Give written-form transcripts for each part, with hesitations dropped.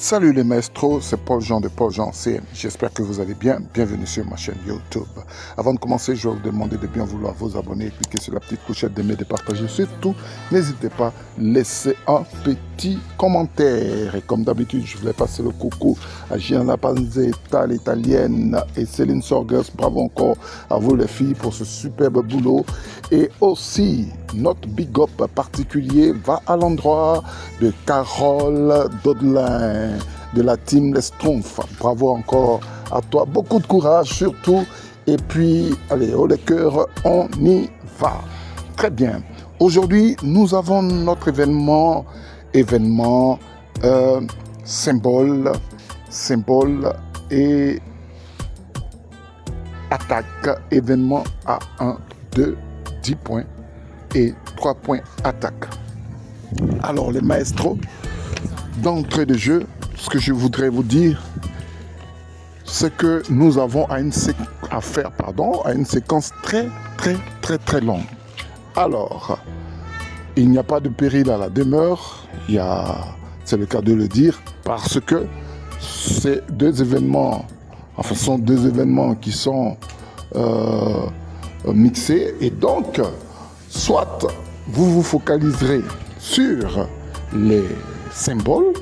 Salut les maestros, c'est Paul Jean de Paul Jean CM. J'espère que vous allez bien. Bienvenue sur ma chaîne YouTube. Avant de commencer, je vais vous demander de bien vouloir vous abonner, cliquer sur la petite clochette d'aimer, de partager. Surtout, n'hésitez pas à laisser un petit commentaire. Et comme d'habitude, je voulais passer le coucou à Gianna Panzetta, l'italienne, et Céline Sorgers. Bravo encore à vous les filles pour ce superbe boulot. Et aussi, notre big up particulier va à l'endroit de Carole Dodelin de la team Les Schtroumpfs. Bravo encore à toi, beaucoup de courage surtout. Et puis, allez, haut les cœurs, on y va. Très bien. Aujourd'hui, nous avons notre événement symbole et attaque. Événement à 1, 2, 10 points et 3 points attaque. Alors, les maestros, d'entrée de jeu, ce que je voudrais vous dire, c'est que nous avons affaire à une séquence très longue. Alors, il n'y a pas de péril à la demeure, c'est le cas de le dire, parce que ces deux événements, sont deux événements qui sont mixés, et donc, soit vous vous focaliserez sur les symboles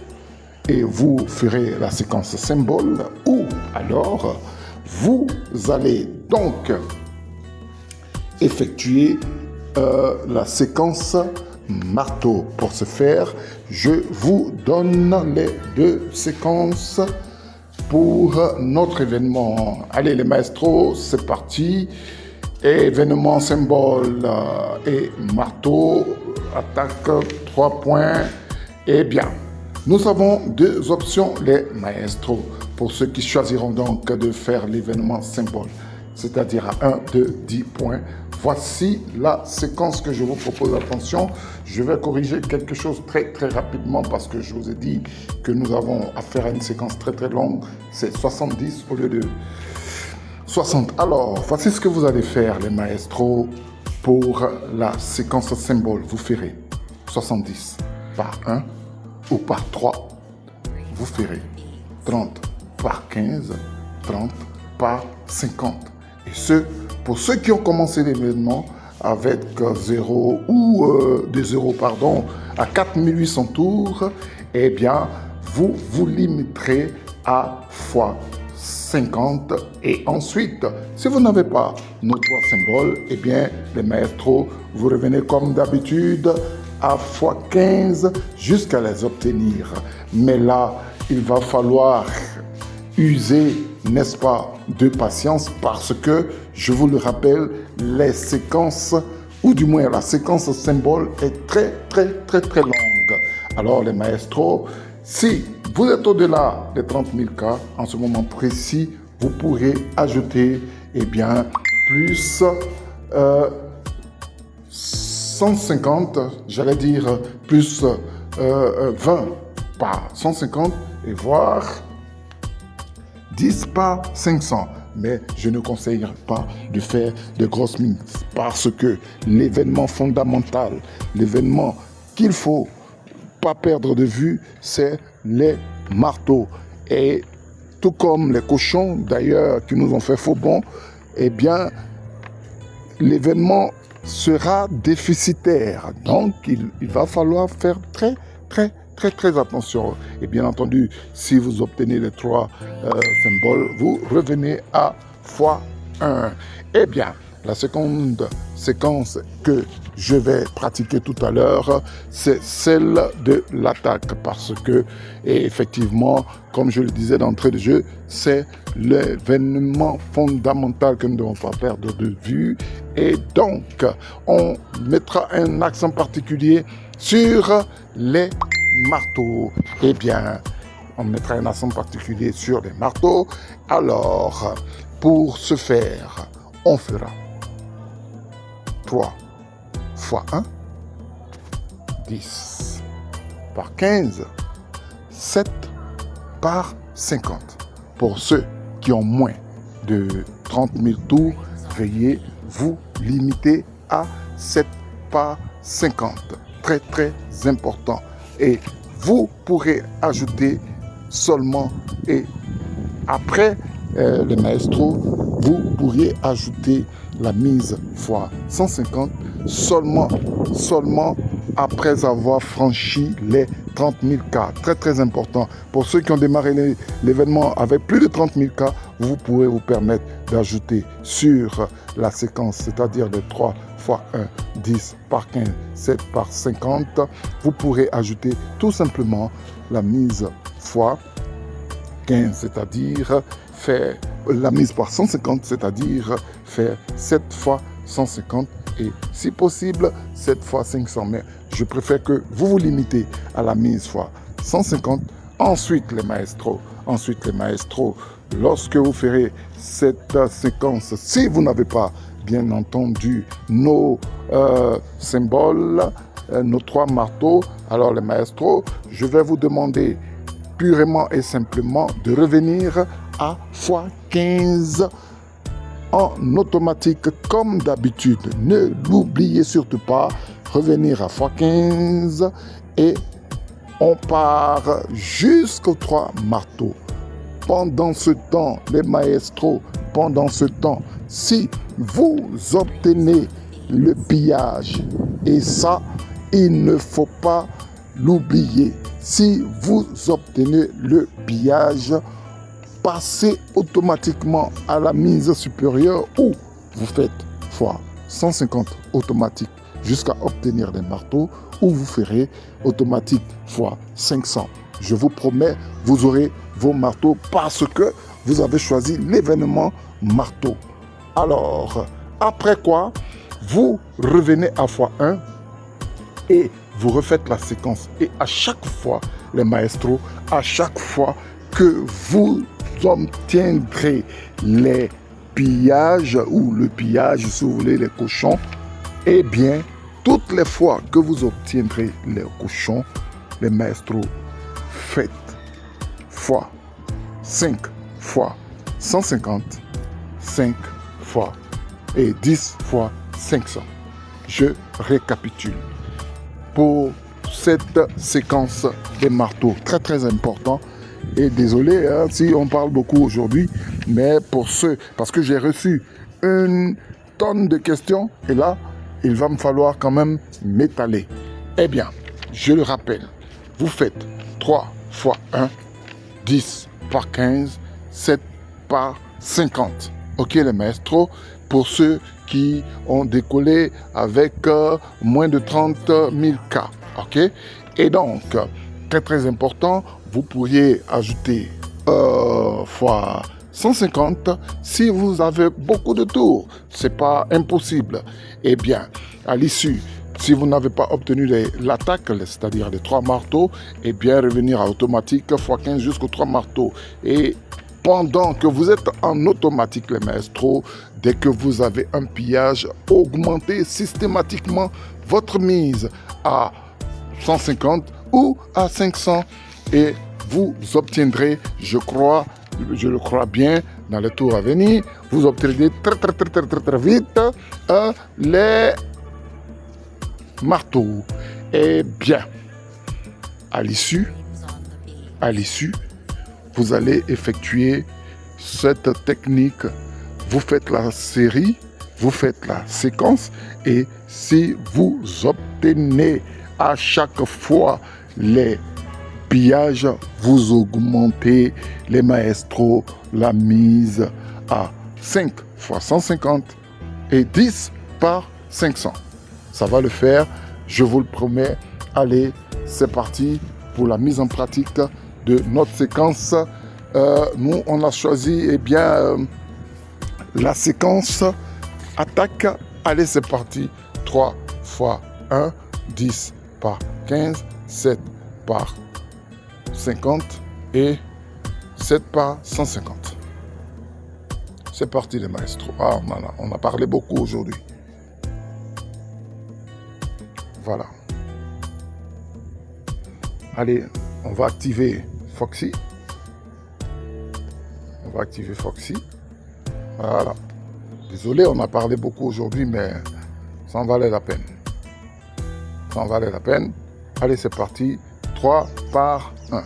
et vous ferez la séquence symbole, ou alors vous allez donc effectuer la séquence marteau. Pour ce faire, je vous donne les deux séquences pour notre événement. Allez les maestros, c'est parti. Événement symbole et marteau, attaque 3 points. Eh bien, nous avons deux options, les maestros, pour ceux qui choisiront donc de faire l'événement symbole, c'est-à-dire à 1, 2, 10 points. Voici la séquence que je vous propose. Attention, je vais corriger quelque chose très rapidement parce que je vous ai dit que nous avons affaire à une séquence très longue. C'est 70 au lieu de 60. Alors, voici ce que vous allez faire, les maestros, pour la séquence symbole. Vous ferez 70 par 1 ou par 3. Vous ferez 30 par 15, 30 par 50. Et pour ceux qui ont commencé l'événement avec 0 ou des 0, à 4800 tours, eh bien, vous vous limiterez à x50. Et ensuite, si vous n'avez pas nos 3 symboles, eh bien, les maestros, vous revenez comme d'habitude à x15 jusqu'à les obtenir. Mais là, il va falloir user, n'est-ce pas, de patience parce que, je vous le rappelle, les séquences, ou du moins la séquence symbole est très longue. Alors les maestros, si vous êtes au-delà des 30 000 cas, en ce moment précis, vous pourrez ajouter, eh bien, plus 150, j'allais dire plus 20 par 150 et voire 10 par 500. Mais je ne conseillerais pas de faire de grosses mines parce que l'événement fondamental, l'événement qu'il faut pas perdre de vue, c'est les marteaux. Et tout comme les cochons d'ailleurs qui nous ont fait faux bond, eh bien l'événement sera déficitaire. Donc il va falloir faire très attention. Et bien entendu, si vous obtenez les 3 symboles, vous revenez à x1. Eh bien, la seconde séquence que je vais pratiquer tout à l'heure, c'est celle de l'attaque parce que, et effectivement, comme je le disais d'entrée de jeu, c'est l'événement fondamental que nous ne devons pas perdre de vue. Et donc, on mettra un accent particulier sur les marteaux. Eh bien, on mettra un accent particulier sur les marteaux. Alors, pour ce faire, on fera 3 fois 1, 10 par 15, 7 par 50. Pour ceux qui ont moins de 30 000 tours, veuillez vous limiter à 7 par 50. Très important. Et vous pourrez ajouter seulement. Et après les maestros, vous pourriez ajouter la mise fois 150 seulement après avoir franchi les 30 000 cas. Très très important. Pour ceux qui ont démarré l'événement avec plus de 30 000 cas, vous pourrez vous permettre d'ajouter sur la séquence, c'est-à-dire de 3 fois 1, 10 par 15, 7 par 50. Vous pourrez ajouter tout simplement la mise fois 15, c'est-à-dire faire la mise par 150, c'est-à-dire faire 7 fois 150 et si possible 7 fois 500. Mais je préfère que vous vous limitez à la mise fois 150. Ensuite les maestros, lorsque vous ferez cette séquence, si vous n'avez pas bien entendu nos symboles, nos 3 marteaux, alors les maestros, je vais vous demander purement et simplement de revenir à fois 15 en automatique comme d'habitude. Ne l'oubliez surtout pas, revenir à fois 15 et on part jusqu'aux 3 marteaux. Pendant ce temps, les maestros, pendant ce temps, si vous obtenez le pillage, et ça, il ne faut pas l'oublier, si vous obtenez le pillage, passez automatiquement à la mise supérieure où vous faites fois 150 automatique jusqu'à obtenir des marteaux, ou vous ferez automatique fois 500. Je vous promets, vous aurez vos marteaux parce que vous avez choisi l'événement marteau. Alors, après quoi, vous revenez à fois 1 et vous refaites la séquence. Et à chaque fois, les maestros, à chaque fois que vous obtiendrez les pillages ou le pillage, si vous voulez, les cochons, eh bien, toutes les fois que vous obtiendrez les cochons, les maestros, faites fois 5 fois 150, 5 fois et 10 fois 500. Je récapitule. Pour cette séquence des marteaux, très très important, et désolé si on parle beaucoup aujourd'hui, mais pour ceux, parce que j'ai reçu une tonne de questions, et là, il va me falloir quand même m'étaler. Eh bien, je le rappelle, vous faites 3 fois 1, 10 par 15, 7 par 50. Ok les maestros, pour ceux qui ont décollé avec moins de 30 000 cas. Ok. Et donc, très très important, vous pourriez ajouter fois 150 si vous avez beaucoup de tours. C'est pas impossible. Eh bien, à l'issue, si vous n'avez pas obtenu l'attaque, c'est-à-dire les 3 marteaux, eh bien, revenir à automatique fois 15 jusqu'aux 3 marteaux. Et pendant que vous êtes en automatique, les maestros, dès que vous avez un pillage, augmentez systématiquement votre mise à 150 ou à 500 et vous obtiendrez, je le crois bien, dans les tours à venir, vous obtiendrez très vite les marteaux. Eh bien, à l'issue, vous allez effectuer cette technique. Vous faites la série, vous faites la séquence et si vous obtenez à chaque fois les pillages, vous augmentez les maestros, la mise à 5 fois 150 et 10 par 500. Ça va le faire, je vous le promets. Allez, c'est parti pour la mise en pratique de notre séquence. Nous, on a choisi la séquence attaque. Allez, c'est parti. 3 fois 1, 10 par 15, 7 par 50 et 7 par 150. C'est parti les maestros. Ah, on a parlé beaucoup aujourd'hui. Voilà. Allez, on va activer Foxy. Voilà. Désolé, on a parlé beaucoup aujourd'hui, mais ça en valait la peine. Allez, c'est parti. 3 par 1.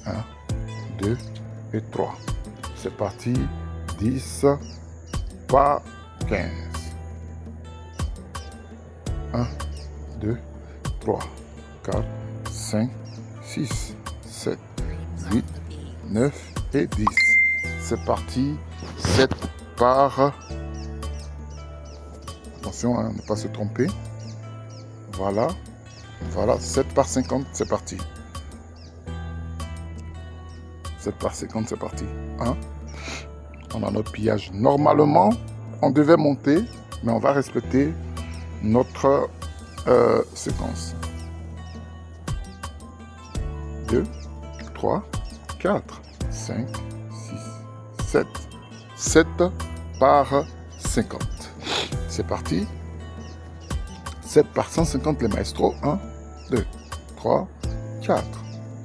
1, 2 et 3. C'est parti. 10 par 15. 1, 2, 3, 4, 5, 6, 7, 8, 9 et 10. C'est parti. 7 par... Attention à ne pas se tromper. Voilà. Voilà, 7 par 50, c'est parti. 7 par 50, c'est parti. 1. On a notre pillage. Normalement, on devait monter, mais on va respecter notre séquence. 2, 3, 4, 5, 6, 7. 7 par 50. C'est parti. 7 par 150 les maestros. 1, 2, 3, 4,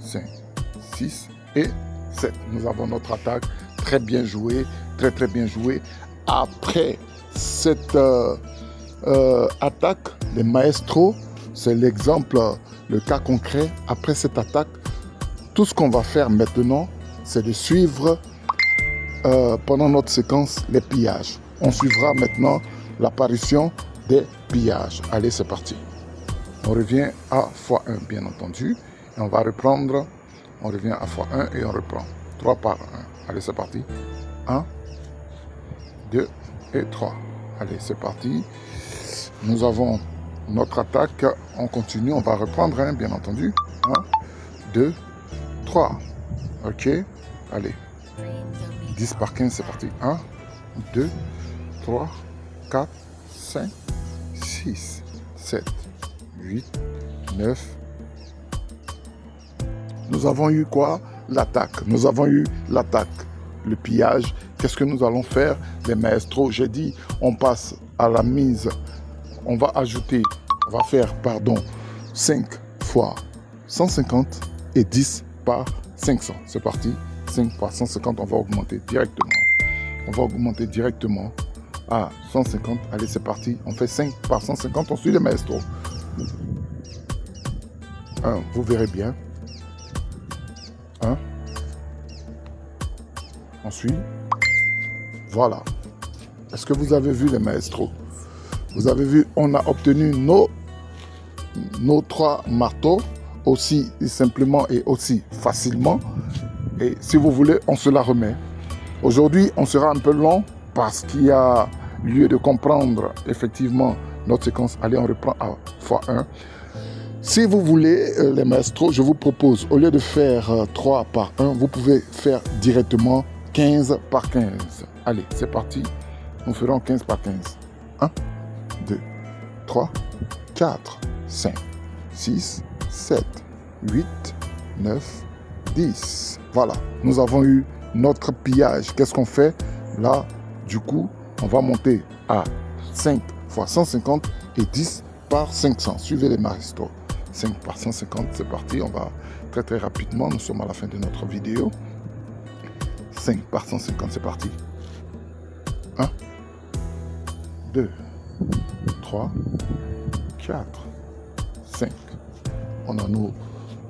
5, 6 et 7. Nous avons notre attaque. Très bien joué. Très très bien joué. Après cette attaque, les maestros, c'est l'exemple, le cas concret. Après cette attaque, tout ce qu'on va faire maintenant, c'est de suivre pendant notre séquence les pillages. On suivra maintenant l'apparition des pillages. Allez, c'est parti. On revient à x1, bien entendu. Et on va reprendre. On revient à x1 et on reprend. 3 par 1. Allez, c'est parti. 1, 2 et 3. Allez, c'est parti. Nous avons notre attaque. On continue. On va reprendre, hein, bien entendu. 1, 2, 3. OK. Allez. 10 par 15, c'est parti. 1, 2, 3, 4, 5, 6, 7, 8, 9. Nous avons eu quoi? L'attaque. Nous avons eu l'attaque. Le pillage. Qu'est-ce que nous allons faire? Les maestros, j'ai dit, on passe à la mise. On va ajouter, on va faire, 5 fois 150 et 10 par 500. C'est parti. 5 par 150, on va augmenter directement. On va augmenter directement à 150. Allez, c'est parti. On fait 5 par 150, on suit les maestros. 1, vous verrez bien. 1. On suit. Voilà. Est-ce que vous avez vu les maestros? Vous avez vu, on a obtenu nos 3 marteaux aussi simplement et aussi facilement. Et si vous voulez, on se la remet. Aujourd'hui, on sera un peu long parce qu'il y a lieu de comprendre effectivement notre séquence. Allez, on reprend à x1. Si vous voulez, les maestros, je vous propose, au lieu de faire 3 par 1, vous pouvez faire directement 15 par 15. Allez, c'est parti. Nous ferons 15 par 15. 1, 2, 3, 4, 5, 6, 7, 8, 9, 10. Voilà, nous avons eu notre pillage. Qu'est-ce qu'on fait? Là, du coup, on va monter à 5 fois 150 et 10 par 500. Suivez les maestros. 5 par 150, c'est parti. On va très très rapidement. Nous sommes à la fin de notre vidéo. 5 par 150, c'est parti. 1, 2, 3, 4, 5. On a nos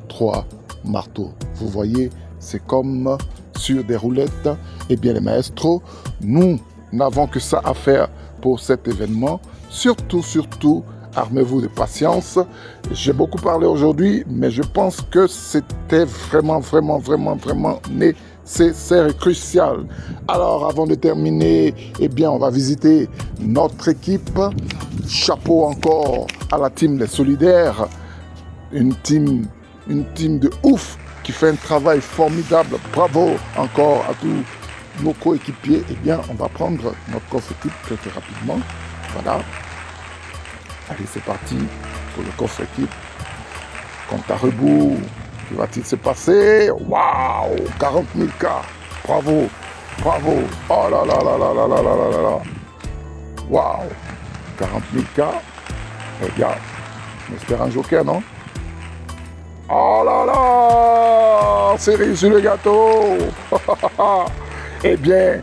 3 marteaux. Vous voyez, c'est comme sur des roulettes. Eh bien, les maestros, nous n'avons que ça à faire pour cet événement. Surtout, armez-vous de patience. J'ai beaucoup parlé aujourd'hui, mais je pense que c'était vraiment nécessaire et crucial. Alors, avant de terminer, eh bien, on va visiter notre équipe. Chapeau encore à la team Les Solidaires. Une team de ouf qui fait un travail formidable. Bravo encore à tous nos coéquipiers. Eh bien, on va prendre notre coffre équipe très très rapidement. Voilà. Allez, c'est parti pour le coffre équipe. Compte à rebours. Que va-t-il se passer? Waouh! 40 000 K. Bravo. Bravo. Oh là là là là là là là là là. Waouh! 40 000 K. Regarde. On espère un joker, non? Oh là là! Cerise sur le gâteau! Eh bien,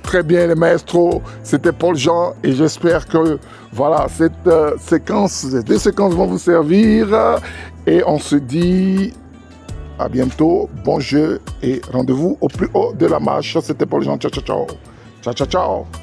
très bien les maestros, c'était Paul Jean et j'espère que voilà, cette séquence, ces 2 séquences vont vous servir et on se dit À bientôt, bon jeu et rendez-vous au plus haut de la marche. C'était Paul Jean. Ciao, ciao, ciao. Ciao, ciao, ciao.